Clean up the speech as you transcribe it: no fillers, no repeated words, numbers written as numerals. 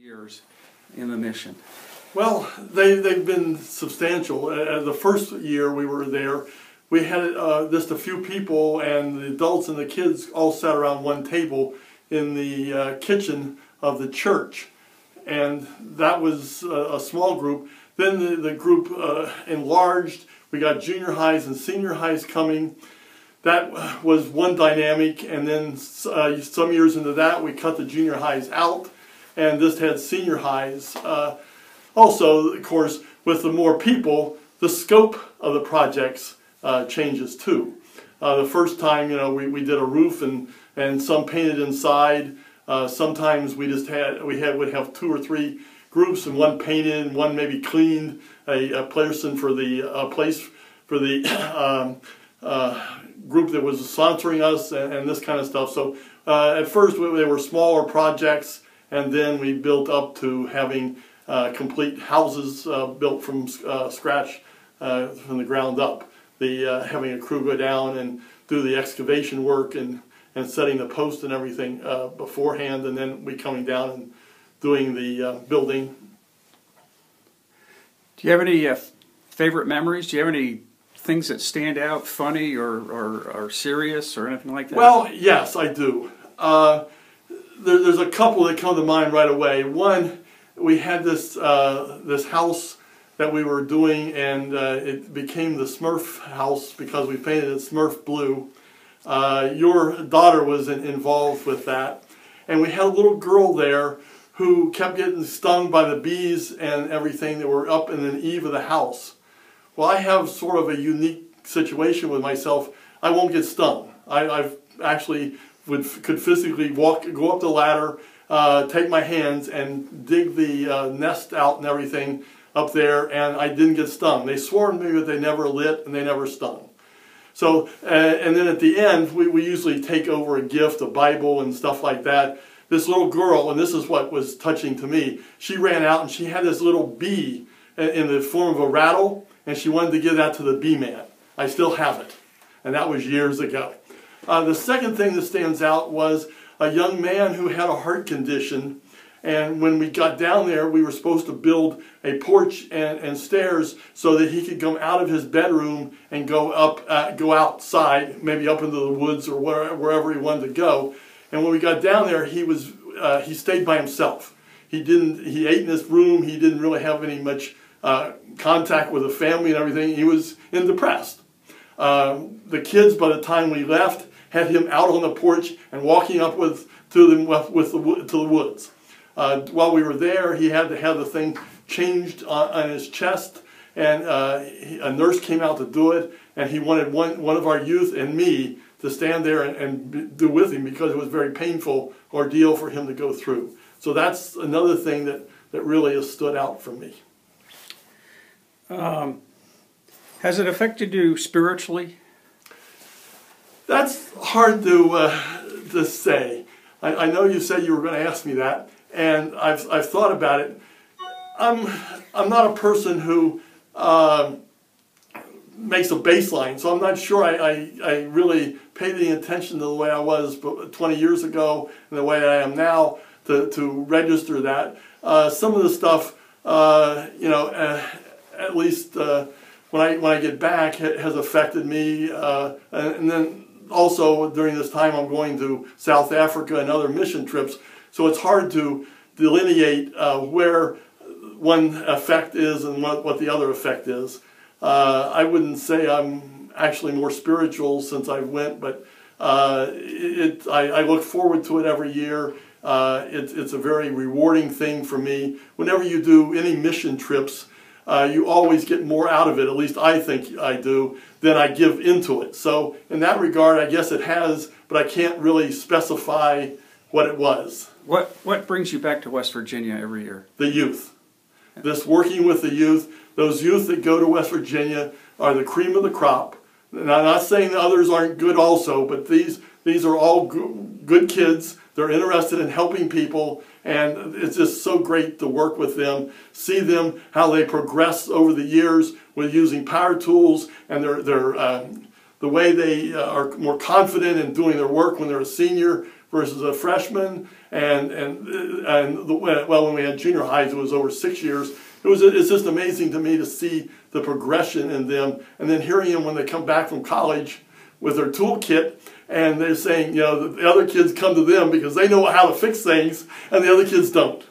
Years in the mission? Well, they've been substantial. The first year we were there, we had just a few people, and the adults and the kids all sat around one table in the kitchen of the church. And that was a small group. Then the group enlarged. We got junior highs and senior highs coming. That was one dynamic. And then some years into that, we cut the junior highs out and just had senior highs. Also, of course, with the more people, the scope of the projects changes too. The first time, we did a roof and some painted inside. Sometimes we would have 2 or 3 groups, and one painted and one maybe cleaned, a person for the place for the group that was sponsoring us, and this kind of stuff. So at first they were smaller projects, and then we built up to having complete houses built from scratch, from the ground up. Having a crew go down and do the excavation work and setting the post and everything beforehand, and then we coming down and doing the building. Do you have any favorite memories? Do you have any things that stand out, funny or serious or anything like that? Well, yes, I do. There's a couple that come to mind right away. One, we had this house that we were doing, and it became the Smurf house because we painted it Smurf blue. Your daughter was involved with that, and we had a little girl there who kept getting stung by the bees and everything that were up in the eave of the house. Well, I have sort of a unique situation with myself. I won't get stung. I've actually could physically go up the ladder, take my hands and dig the nest out and everything up there, and I didn't get stung. They swore to me that they never lit and they never stung. So, and then at the end, we usually take over a gift, a Bible and stuff like that. This little girl, and this is what was touching to me, she ran out and she had this little bee in the form of a rattle, and she wanted to give that to the bee man. I still have it, and that was years ago. The second thing that stands out was a young man who had a heart condition, and when we got down there, we were supposed to build a porch and stairs so that he could come out of his bedroom and go outside, maybe up into the woods or wherever he wanted to go. And when we got down there, he stayed by himself. He ate in this room. He didn't really have any much contact with the family and everything. He was depressed. The kids, by the time we left, had him out on the porch and walking up to the woods. While we were there, he had to have the thing changed on his chest, and a nurse came out to do it, and he wanted one of our youth and me to stand there and do with him because it was a very painful ordeal for him to go through. So that's another thing that really has stood out for me. Has it affected you spiritually? That's hard to say. I know you said you were going to ask me that, and I've thought about it. I'm not a person who makes a baseline, so I'm not sure I really paid any attention to the way I was 20 years ago and the way I am now to register that. Some of the stuff, at least when I get back, has affected me, and then also during this time I'm going to South Africa and other mission trips, so it's hard to delineate where one effect is and what the other effect is. I wouldn't say I'm actually more spiritual since I went, but I look forward to it every year. It's a very rewarding thing for me. Whenever you do any mission trips, you always get more out of it, at least I think I do, than I give into it. So in that regard, I guess it has, but I can't really specify what it was. What brings you back to West Virginia every year? The youth. This working with the youth. Those youth that go to West Virginia are the cream of the crop. And I'm not saying the others aren't good also, but these are all good kids. They're interested in helping people, and it's just so great to work with them, see them, how they progress over the years with using power tools, and the way they are more confident in doing their work when they're a senior versus a freshman, well, when we had junior highs, it was over 6 years. It's just amazing to me to see the progression in them, and then hearing them when they come back from college with their toolkit, and they're saying, you know, the other kids come to them because they know how to fix things, and the other kids don't.